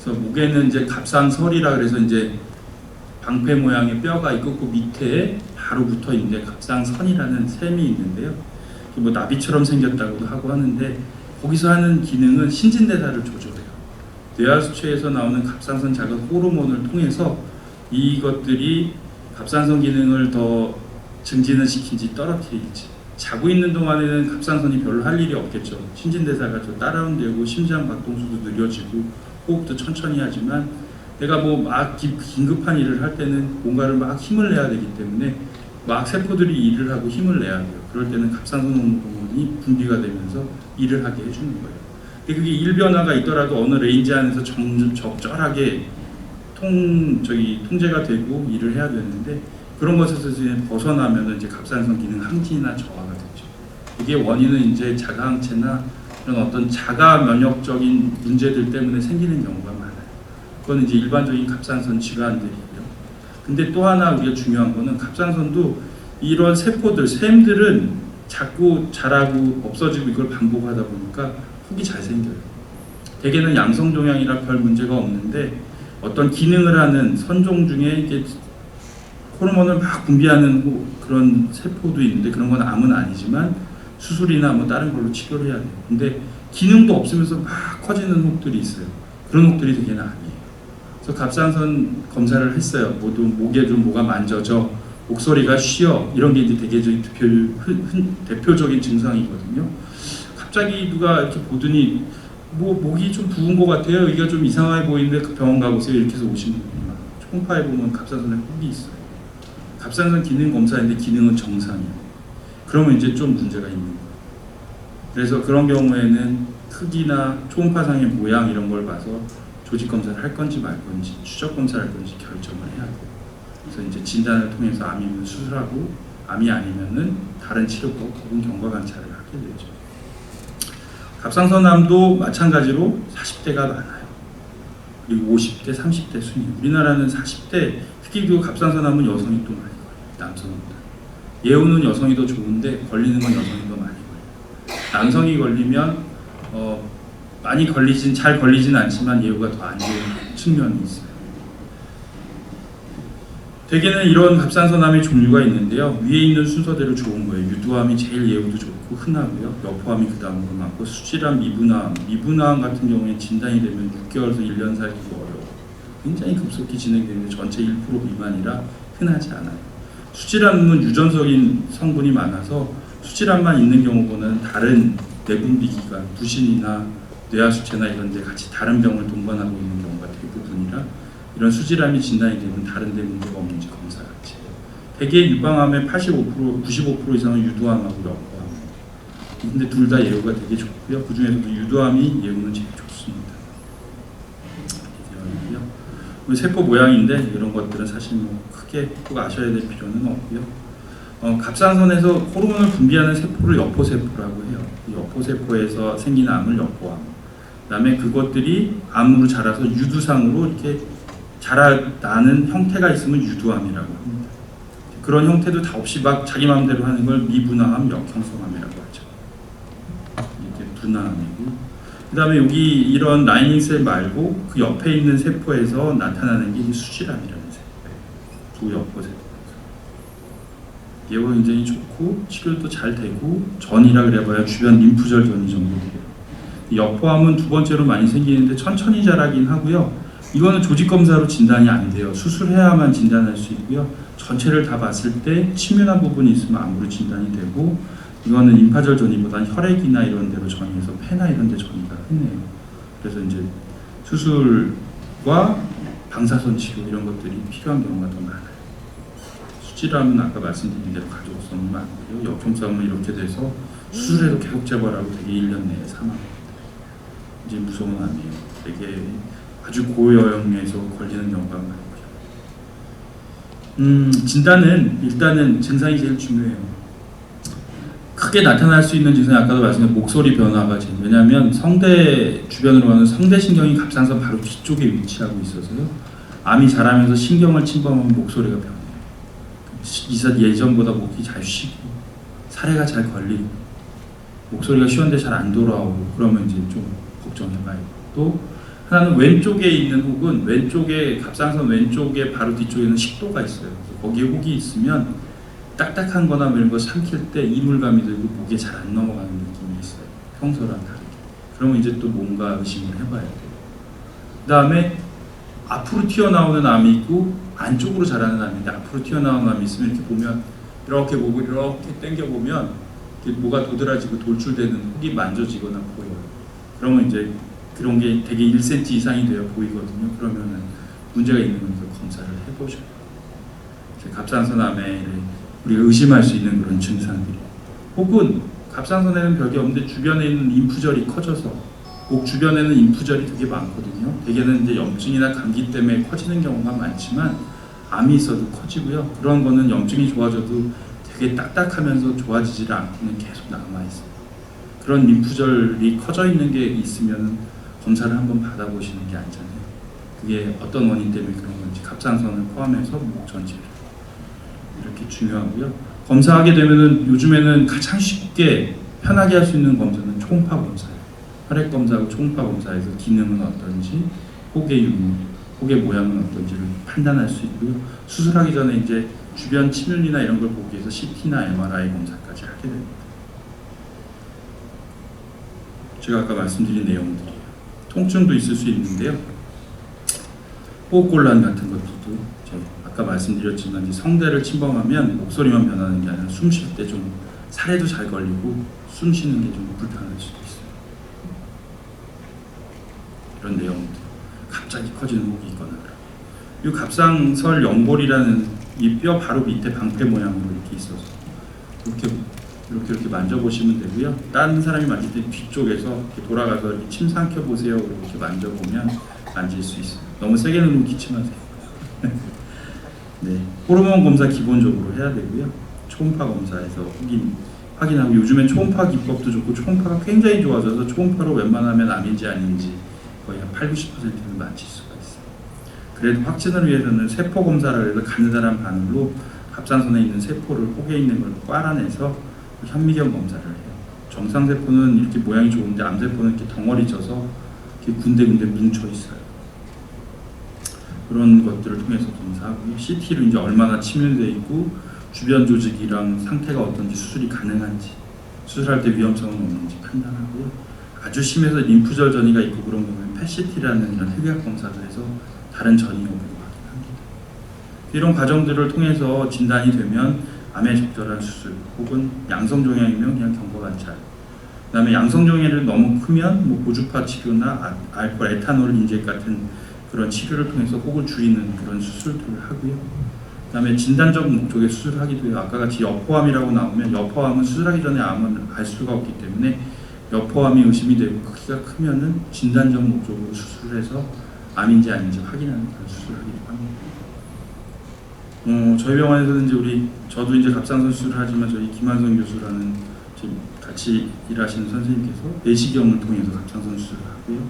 그래서 목에는 이제 갑상설이라 그래서 이제 방패 모양의 뼈가 있고 그 밑에 바로 붙어 있는데 갑상선이라는 샘이 있는데요. 뭐 나비처럼 생겼다고도 하고 하는데 거기서 하는 기능은 신진대사를 조절해요. 뇌하수체에서 나오는 갑상선 자극 호르몬을 통해서 이것들이 갑상선 기능을 더 증진을 시키지 떨어뜨리지. 자고 있는 동안에는 갑상선이 별로 할 일이 없겠죠. 신진대사가 좀 다운되고 심장 박동수도 느려지고 호흡도 천천히 하지만 내가 뭐 막 긴급한 일을 할 때는 뭔가를 막 힘을 내야 되기 때문에 막 세포들이 일을 하고 힘을 내야 돼요. 그럴 때는 갑상선 호르몬이 분비가 되면서 일을 하게 해주는 거예요. 근데 그게 일변화가 있더라도 어느 레인지 안에서 적절하게 통제가 되고 일을 해야 되는데 그런 것에서 이제 벗어나면 이제 갑상선 기능 항진이나 저하가 되죠. 이게 원인은 이제 자가항체나 이런 어떤 자가 면역적인 문제들 때문에 생기는 경우가 많아요. 그건 이제 일반적인 갑상선 질환들이고요. 근데 또 하나 우리가 중요한 거는 갑상선도 이런 세포들, 샘들은 자꾸 자라고 없어지고 이걸 반복하다 보니까 혹이 잘 생겨요. 대개는 양성종양이라 별 문제가 없는데 어떤 기능을 하는 선종 중에 이게 호르몬을 막 분비하는 그런 세포도 있는데 그런 건 암은 아니지만 수술이나 뭐 다른 걸로 치료를 해야 돼요. 근데 기능도 없으면서 막 커지는 혹들이 있어요. 그런 혹들이 대개는 암이에요. 그래서 갑상선 검사를 했어요. 모두 목에 좀 뭐가 만져져, 목소리가 쉬어, 이런 게 이제 되게 대표적인 증상이거든요. 갑자기 누가 이렇게 보더니 뭐 목이 좀 부은 것 같아요. 여기가 좀 이상하게 보이는데 그 병원 가보세요. 이렇게 해서 오신 분이 많아요. 초음파에 보면 갑상선에 혹이 있어요. 갑상선 기능 검사인데 기능은 정상이에요. 그러면 이제 좀 문제가 있는 거예요. 그래서 그런 경우에는 크기나 초음파상의 모양 이런 걸 봐서 조직 검사를 할 건지 말 건지 추적 검사를 할 건지 결정을 해야 돼요. 그래서 이제 진단을 통해서 암이면 수술하고 암이 아니면은 다른 치료법 혹은 경과 관찰을 하게 되죠. 갑상선암도 마찬가지로 40대가 많아요. 그리고 50대, 30대 순위. 우리나라는 40대, 특히 그 갑상선암은 여성이 또 많이 걸려요. 남성보다. 예후는 여성이 더 좋은데 걸리는 건 여성이 더 많이 걸려요. 남성이 걸리면 많이 잘 걸리진 않지만 예후가 더 안 좋은 측면이 있어요. 대개는 이런 갑상선암의 종류가 있는데요. 위에 있는 순서대로 좋은 거예요. 유두암이 제일 예후도 좋고 흔하고요. 여포암이 그 다음으로 많고 수질암, 미분암 같은 경우에 진단이 되면 6개월에서 1년 살기도 어려워요. 굉장히 급속히 진행되는데 전체 1% 미만이라 흔하지 않아요. 수질암은 유전적인 성분이 많아서 수질암만 있는 경우보다는 다른 내분비기관, 부신이나 뇌하수체나 이런 데 같이 다른 병을 동반하고 있는 경우가 대부분이라 이런 수질암이 진단이 되면 다른 데 문제가 없는지 검사를 하지. 대개 유방암의 85%, 95% 이상은 유두암하고 여포암이에요. 근데 둘 다 예후가 되게 좋고요. 그 중에서도 유두암이 예후는 제일 좋습니다. 세포 모양인데 이런 것들은 사실 뭐 크게 꼭 아셔야 될 필요는 없고요. 갑상선에서 호르몬을 분비하는 세포를 여포세포라고 해요. 여포세포에서 생기는 암을 여포암. 그다음에 그것들이 암으로 자라서 유두상으로 이렇게 자라나는 형태가 있으면 유두암이라고 합니다. 그런 형태도 다 없이 막 자기 마음대로 하는 걸 미분화암, 역형성암이라고 하죠. 이게 분화암이고, 그 다음에 여기 이런 라이닝셀 말고 그 옆에 있는 세포에서 나타나는 게 수질암이라는 세포예요. 부여포세포. 예후가 굉장히 좋고 치료도 잘 되고 전이라 그래봐야 주변 림프절 전이 정도 돼요. 여포암은 두 번째로 많이 생기는데 천천히 자라긴 하고요. 이거는 조직 검사로 진단이 안 돼요. 수술해야만 진단할 수 있고요. 전체를 다 봤을 때 침윤한 부분이 있으면 암으로 진단이 되고, 이거는 림파절 전이보다는 혈액이나 이런 데로 전이해서 폐나 이런 데 전이가 흔해요. 그래서 이제 수술과 방사선 치료 이런 것들이 필요한 경우가 더 많아요. 수질암은 아까 말씀드린 대로 가족성이 많고요. 역형성은 이렇게 돼서 수술해도 계속 재발하고 되게 1년 내에 사망합니다. 이제 무서운 암이에요. 되게 아주 고여형에서 걸리는 경우가 많고요. 진단은 일단은 증상이 제일 중요해요. 크게 나타날 수 있는 증상이 아까도 말씀드린 목소리 변화가 제일, 왜냐하면 성대 주변으로 가는 성대신경이 갑상선 바로 뒤쪽에 위치하고 있어서요. 암이 자라면서 신경을 침범하면 목소리가 변해요. 예전보다 목이 잘 쉬고 사례가 잘 걸리고 목소리가 쉬운데 잘 안 돌아오고 그러면 이제 좀 걱정해봐요. 또 하나는 왼쪽에 있는 혹은 왼쪽에 갑상선 왼쪽에 바로 뒤쪽에는 식도가 있어요. 거기에 혹이 있으면 딱딱한 거나 이런 거 삼킬 때 이물감이 들고 목에 잘 안 넘어가는 느낌이 있어요. 평소랑 다르게. 그러면 이제 또 뭔가 의심을 해봐야 돼요. 그 다음에 앞으로 튀어나오는 암이 있고 안쪽으로 자라는 암인데, 앞으로 튀어나오는 암이 있으면 이렇게 보면 이렇게 목을 이렇게 당겨보면 뭐가 도드라지고 돌출되는 혹이 만져지거나 보여요. 그러면 이제 그런 게 되게 1cm 이상이 되어 보이거든요. 그러면은 문제가 있는 거니까 검사를 해보셔요. 갑상선암에 우리가 의심할 수 있는 그런 증상들이, 혹은 갑상선에는 별게 없는데 주변에 있는 림프절이 커져서 목 주변에는 림프절이 되게 많거든요. 대개는 이제 염증이나 감기 때문에 커지는 경우가 많지만 암이 있어도 커지고요. 그런 거는 염증이 좋아져도 되게 딱딱하면서 좋아지질 않고는 계속 남아있어요. 그런 림프절이 커져 있는 게 있으면 검사를 한번 받아보시는 게 안전해요. 그게 어떤 원인 때문에 그런 건지 갑상선을 포함해서 목 전체를 이렇게 중요하고요. 검사하게 되면은 요즘에는 가장 쉽게 편하게 할 수 있는 검사는 초음파 검사예요. 혈액 검사하고 초음파 검사에서 기능은 어떤지, 혹의 유무, 혹의 모양은 어떤지를 판단할 수 있고요. 수술하기 전에 이제 주변 침윤이나 이런 걸 보기 위해서 CT나 MRI 검사까지 하게 됩니다. 제가 아까 말씀드린 내용들이에요. 통증도 있을 수 있는데요. 호흡곤란 같은 것들도 아까 말씀드렸지만 이제 성대를 침범하면 목소리만 변하는 게 아니라 숨 쉴 때 좀 살에도 잘 걸리고 숨 쉬는 게 좀 불편할 수도 있어요. 이런 내용들. 갑자기 커지는 혹이 있거나 이 갑상설 연골이라는 이 뼈 바로 밑에 방패 모양으로 이렇게 있어서 이렇게 만져보시면 되고요. 다른 사람이 만질 때 뒤쪽에서 이렇게 돌아가서 이렇게 침 삼켜 보세요. 이렇게 만져보면 만질 수 있어요. 너무 세게 누르면 기침하세요. 네, 호르몬 검사 기본적으로 해야 되고요. 초음파 검사에서 확인하고 요즘엔 초음파 기법도 좋고 초음파가 굉장히 좋아져서 초음파로 웬만하면 암인지 아닌지 거의 한 80~90%는 맞힐 수가 있어요. 그래도 확진을 위해서는 세포 검사를 해서 가느다란 바늘로 갑상선에 있는 세포를 혹에 있는 걸 꽈라내서 현미경 검사를 해요. 정상세포는 이렇게 모양이 좋은데 암세포는 이렇게 덩어리 져서 이렇게 군데군데 뭉쳐 있어요. 그런 것들을 통해서 검사하고요. CT로 이제 얼마나 침윤되어 있고 주변 조직이랑 상태가 어떤지 수술이 가능한지 수술할 때 위험성은 없는지 판단하고요. 아주 심해서 림프절 전이가 있고 그런 경우는 PET-CT라는 이런 혈액 검사를 해서 다른 전이 여부를 확인합니다. 이런 과정들을 통해서 진단이 되면 암에 적절한 수술 혹은 양성종양이면 그냥 경과관찰, 그 다음에 양성종양이 너무 크면 뭐 고주파 치료나 알코올, 에탄올 인젝 같은 그런 치료를 통해서 혹을 줄이는 그런 수술들을 하고요. 그 다음에 진단적 목적의 수술을 하기도 해요. 아까 같이 여포암이라고 나오면 여포암은 수술하기 전에 암은 알 수가 없기 때문에 여포암이 의심이 되고 크기가 크면은 진단적 목적으로 수술을 해서 암인지 아닌지 확인하는 그런 수술을 하기도 합니다. 저희 병원에서는 이제 저도 이제 갑상선 수술을 하지만 저희 김한성 교수라는 지금 같이 일하시는 선생님께서 내시경을 통해서 갑상선 수술을 하고요.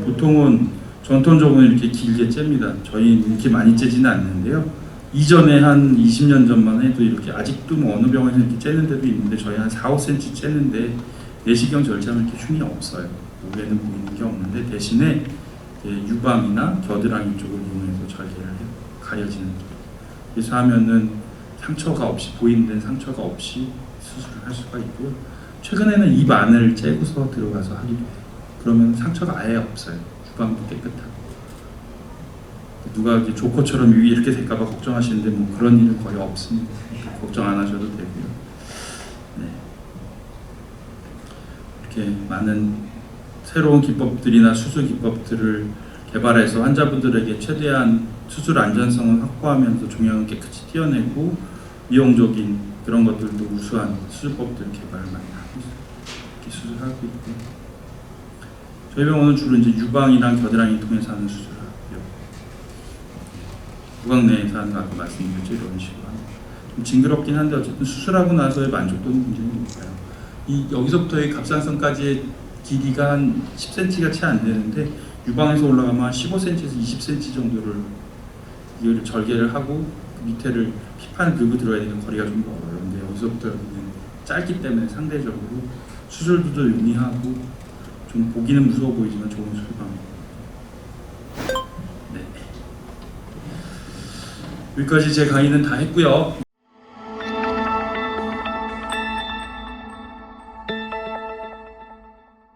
보통은 전통적으로 이렇게 길게 잽니다. 저희는 이렇게 많이 째지는 않는데요. 이전에 한 20년 전만 해도 이렇게 아직도 뭐 어느 병원에서 이렇게 째는 데도 있는데 저희 한 4~5cm 째는데 내시경 절제하면 이렇게 흉이 없어요. 위에는 보이는 게 없는데 대신에 유방이나 겨드랑이 쪽을 이용해서 절개를 해요. 가려지는 쪽. 그래서 하면은 상처가 없이 보이는 데는 상처가 없이 수술을 할 수가 있고요. 최근에는 입 안을 째고서 들어가서 하기도 해요. 그러면 상처가 아예 없어요. 유방도 깨끗하고. 누가 조커처럼 입이 이렇게 될까봐 걱정하시는데 뭐 그런 일은 거의 없습니다. 그러니까 걱정 안 하셔도 되고요. 네. 이렇게 많은 새로운 기법들이나 수술 기법들을 개발해서 환자분들에게 최대한 수술 안전성을 확보하면서 종양을 깨끗이 떼어내고 미용적인 그런 것들도 우수한 수술법들을 개발을 많이 하고 있어요. 이렇게 수술하고 있고 저희 병원은 주로 이제 유방이랑 겨드랑이 통해서 하는 수술을 하고요. 구강 내에서 하는 거 아까 말씀드렸죠. 이런 식으로 좀 징그럽긴 한데 어쨌든 수술하고 나서의 만족도는 굉장히 높아요. 여기서부터의 갑상선까지의 길이가 한 10cm가 채 안 되는데 유방에서 올라가면 한 15cm에서 20cm 정도를 이걸 절개를 하고 그 밑에를 피판을 긁고 들어야 되는 거리가 좀 멀어요. 근데 여기서부터 짧기 때문에 상대적으로 수술도 용이하고 좀 보기는 무서워 보이지만 좋은 수술방입니다. 네. 여기까지 제 강의는 다 했고요.